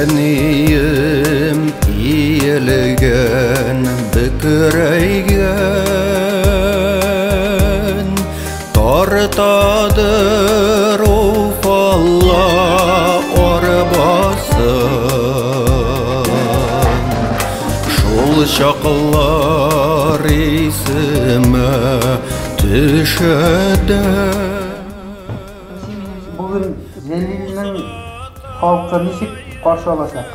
Әнейім иелген бүкірейген тартадыр уфалла орбасын шул шақылар есімі түшеді. Бүгін Жәлилнің халыққа нешік қарсы аласақ?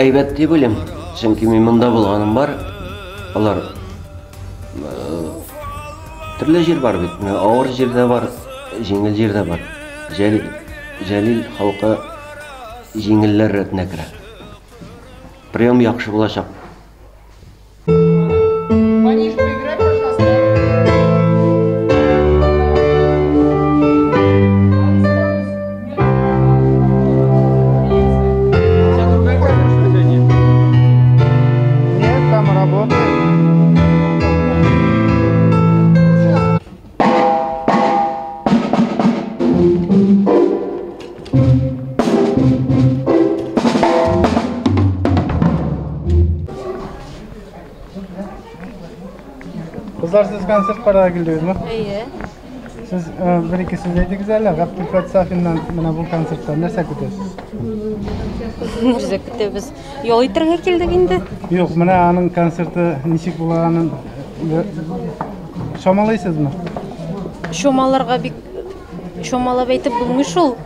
Әйбәт деп ойлаймын, чөнки мен мында болғаным бар. Алар түрлі жер бар бит. Ауыр жерде бар, жеңіл жерде бар. Жәлил халқы жеңілләр ретіне кірә. Прием яхшы булачак. Kızlar siz konser para gidiyorsunuz mu? İyi. Siz bir-iki söz ediniz hele. Abdülfet Safi'nden bu konsertten nerede gidiyorsunuz? Nerede gidiyoruz? Yol itirge keldik indi. Yok, mana onun konserti nişik bulağının şomalaysız mı? Şomalarga bik şomalап әйтеп булмый шул.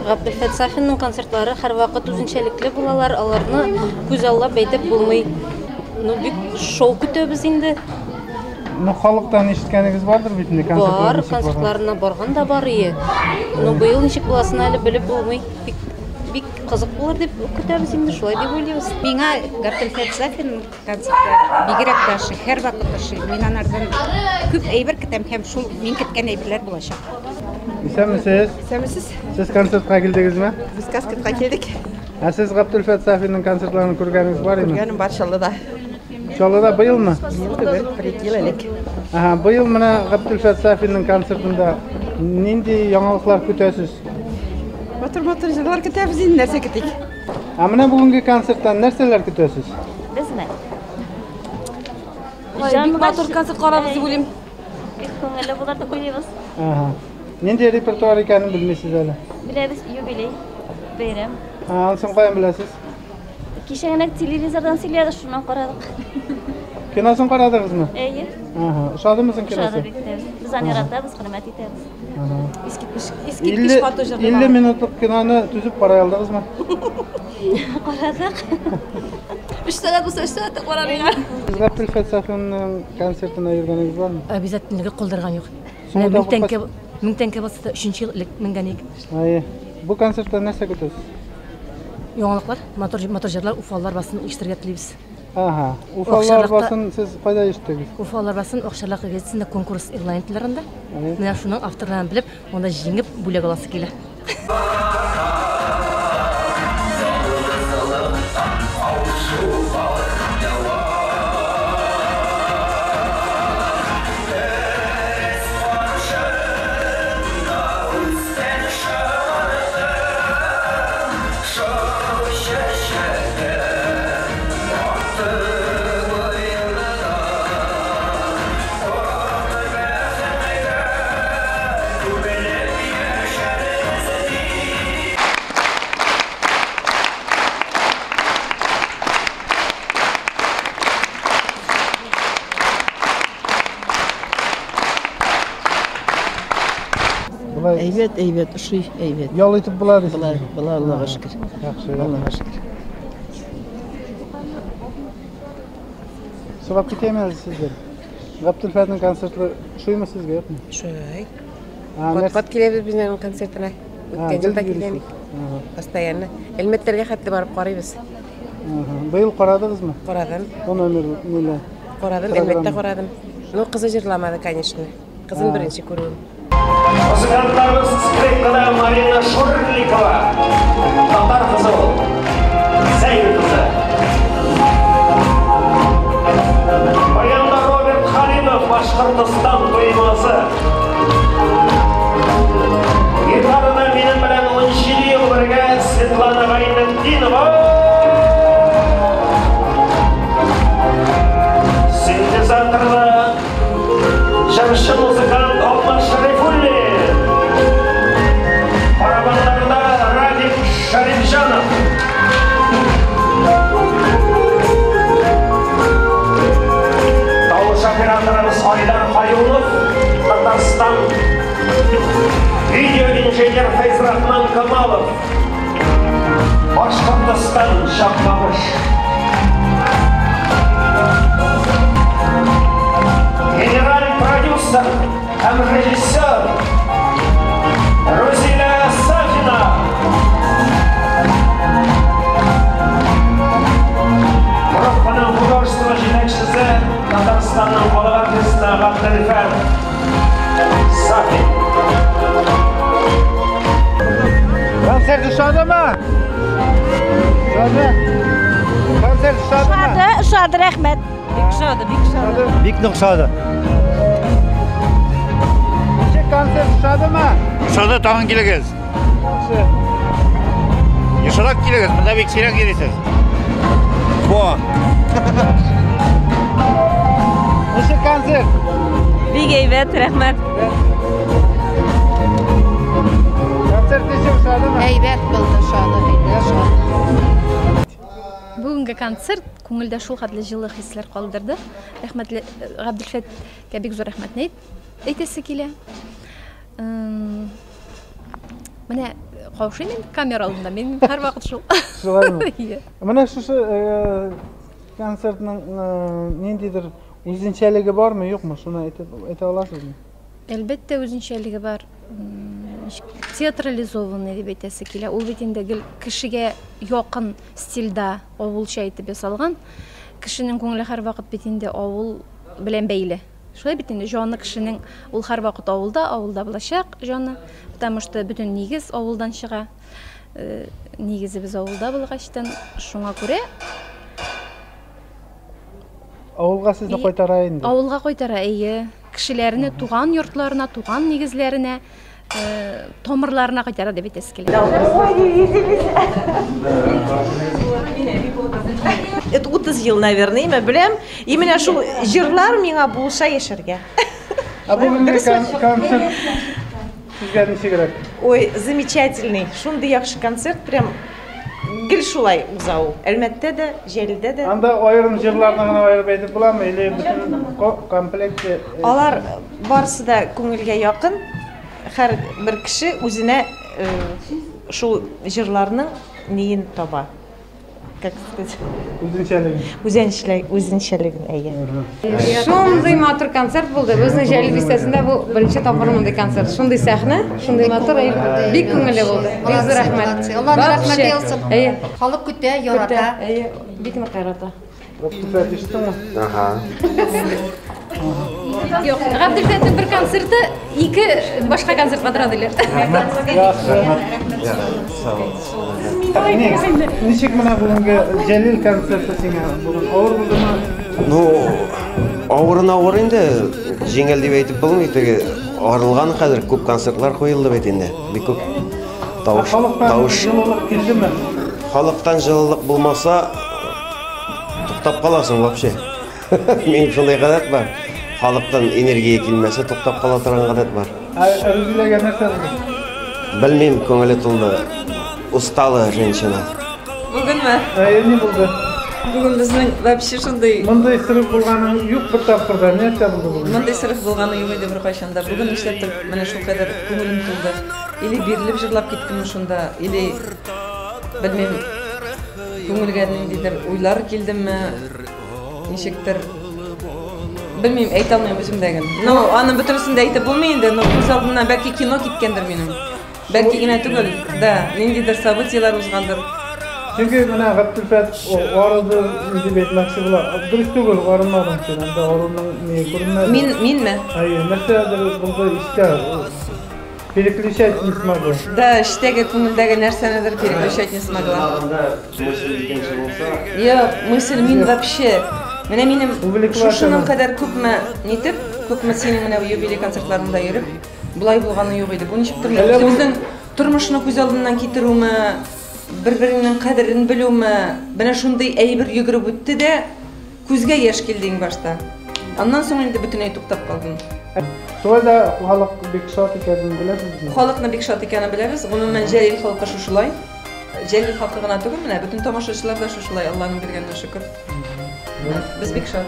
Абдülfet Safi'нең концертлары һәр вакыт үзенчәлекле булалар. Аларны күз аллап әйтеп булмый. Бик шоу көтәбез инде. Халыктан ишеткәнегез бардыр бит инде концертлар. Бар, концертларына барган да бар ие. Быел ничек буласын әле белеп булмый. Бик кызык булыр дип көтәбез инде, шулай дип уйлыйбыз. Миңа Абдülfet Safi'нең концерты бигрәк тә һәр вакыт мин анардан күп әйбер көтәм һәм шул мин көткән әйберләр булачак. Исәнмесез? Исәнмесез? Сез концертка килдегезме? Без концертка килдек. Сез Абдülfet Safi'нең концертларын күргәнегез бар име? Күргәнем бар Чаллыда. Чаллыда быелмы? Bir ел элек. Быел менә Абдülfet Safi'нең концертында нинди яңалыклар көтәсез? Матур җырлар көтәбез инде, нәрсә көтик? Менә бүгенге концерттан нәрсәләр көтәсез? Безме? Бик матур концерт карабыз дип уйлыйм. Бик күңелле булыр дип уйлыйбыз. Нинди репертуар икәнен белмисез әле? Билебез, юбилей, бәйрәм. Ансын каян беләсез? Кичә генә телевизордан сөйләде, шуннан карадык. Киносын карадыгызмы? Әйе. Ошадымы соң киносы? Шулай дип без аны яратабыз, хөрмәт итәбез. Искиткеч матур җырлар. 50 минутлык киноны түзеп карый алдыгызмы? Карадык. 3 сәгать булса 3 сәгать карарга. Сез Абдülfet Safi'нең концертына йөргәнегез бармы? Обязательно калдырган юк. Мең тәңкә булса да 3нче ел элек менгән идек. Бу концерттан нәрсә көтәсез? Яңалыклар, матур җырлар, уфаллар басын ишетергә телибез. Уфаллар басын сез кайда ишеттегез? Уфаллар басын Акчарлак газетасында конкурс игълан ителгәндә. Менә шуның авторларын белеп, монда җиңеп бүләк аласы килә. Әйбәт, ушый әйбәт. Ял итеп була дисез. Була, Аллага шөкер. Яхшы, Аллага шөкер. Сорап китәме сезгә? Абдülfet'нең концерты шуймы сезгә, юкмы? Шуй. Пат киләбез безнең концертына. Үткән җилдә килгән. Постоянно. Элмәттәргә хәтле барып карыйбыз. Быйыл карадыгызмы? Карадым. Бу номер неле? Карадым, әлбәттә карадым. Ну, кызы җырламады, конечно. Кызын беренче күрүем. Музыкантларыбыз скрипкада Марина Шурликова, татар кызы ул, Зәйр кызы. Баянда Роберт Халимов, Башкортстан туймасы. Гитарада минем белән 17 ел бергә Светлана Гайнетдинова. Синтезаторда җырчы музыкант Алмаз Шәрифуллин. Барабаннарда Радик Шәрифҗанов. Тавыш операторыбыз Айдар Каюлов, Татарстан. Видеоинженер Файзрахман Камалов, Башкортстан Шапмамыш. Генеральный продюсер и режиссер Рузиля Сафина. Группаның художество жетекчisi Татарстанның халық артисті Ғабділфәр Сафин. Konser uşadımı? Uşadı. Konser uşadımı? Ушады, рәхмәт. Bik uşadı. Nişe konser uşadımı? Uşada tağın келегіз. Yaxşı. Ешалак келегіз, мұнда бек сирек келесіз. Nişe konser? Бик әйбәт, рәхмәт. Konser nişe uşadımı? Әйбәт булды, ушады. Бүгінгі концерт көңілдә шул хәтле җылы хисләр калдырды. Рәхмәтле Габделфәткә бик зур рәхмәтне әйтәсе килә. Менә каушыйм камера алдында, мин һәрвакыт шул. Шулаймы? Менә шушы концертның ниндидер үзенчәлеге бармы, юкмы? Шуны әйтә аласызмы? Әлбәттә үзенчәлеге бар. Театрализованный дип әйтәсе килә. Ул бит инде кешегә якын стильдә авылча итеп ясалган. Кешенең күңеле һәрвакыт бит инде авыл белән бәйле. Шулай бит инде җаны кешенең ул һәрвакыт авылда булачак җаны, потому что бөтен нигез авылдан чыга. Нигезебез авылда булгачтан, шуңа күрә Авылга сезне кайтара инде. Авылга кайтара, кешеләрне туган йортларына, туган нигезләренә, томырларына кайтара дип әйтәсе килә. Это 30 ел, наверное, имя беләм. Именно шул җырлар миңа булса яшәргә. Бүгенге концерт сезгә ничегрәк? Ой, замечательный. Шундый яхшы концерт, прям гел шулай узау. Әлмәттә дә, Җәлилдә дә. Анда айрым җырларны гына аерып әйтеп буламы, или бөтен комплекте? Алар барысы да күңелгә якын. Һәр бер кеше үзенә шул җырларның ниен таба. Как сказать? Үзенчәлеген әйе. Шундый матур концерт булды. Безнең Җәлил бистәсендә бу беренче тапкыр мондый концерт. Шундый сәхнә, шундый матур, бик күңелле булды. Бик зур рәхмәт. Аллаһ рәхмәт ясасын. Халык көтә, ярата. Бик нык ярата. Юк, Габделфәтнең бер концерты ике башка концертка тора диләр. Ничек менә бүгенге Җәлил концерты сиңа бүген авыр булдымы? Ну, авыр инде, җиңел дип әйтеп булмый, теге арылган хәзер күп концертлар куелды бит инде. Бик күп тавыш килдеме? Халыктан җылылык булмаса, туктап каласың вообще. Мен шундай гадәт бар. Халыктан энергия килмәсә, туктап кала торган гадәт бар. Рүзиләгә нәрсә булды? Белмим, күңеле тулды. Устала женщина. Бүгенме? Не булды? Бүген безнең вообще шундый. Мондай сырык булганы юк бер тапкырда, нәрсә булды бүген? Мондай сырык булганы юк иде бер кайчанда. Бүген эшләтеп, менә шул кадәр күңелем тулды. Или бирелеп җырлап киттем шунда, или белмим, күңелгә ниндидер уйлар килдеме, ничектер. Белмим, әйтә алмыйм үземдәген. Ну, аны бөтенсен дә әйтеп булмый инде, но күз алдымнан бәлки кино киткәндер минем. Бәлки генә түгел, да, ниндидер событиялар узгандыр. Çünkü mana Gaptilfat orada deb aytmoqchi bo'lar. Durust tugul orunmadan keyin da orunning ne ko'rinadi. Menmi? Hayır, mesela bunda işte переключать не смогу. Да, ishdagi ko'ngildagi narsanidir переключать не смогла. Yo'q, мысль men вообще mana menim shundan qadar ko'pmi netib, ko'pmi sening mana юбилей konsertlaringda yurib, bulay bo'lgani yo'q edi. Bu nechib turmaydi. O'zing turmushni ko'z oldidan ketiruvmi, bir-birining qadrini biluvmi, bana shunday aybir yugurib o'tdi-da, ko'zga yosh kelding boshda. Ondan so'ng endi butunlay to'xtab qoldim. Şurada xalq Bekshot ekanini bilasizmi? Xalqni Bekshot ekanini bilamiz. Umuman Jalil xalqi shulay. Jalil xalqigina tugul, mana butun tomoshachilar da shulay, Allohning berganiga shukr. Biz Bekshot.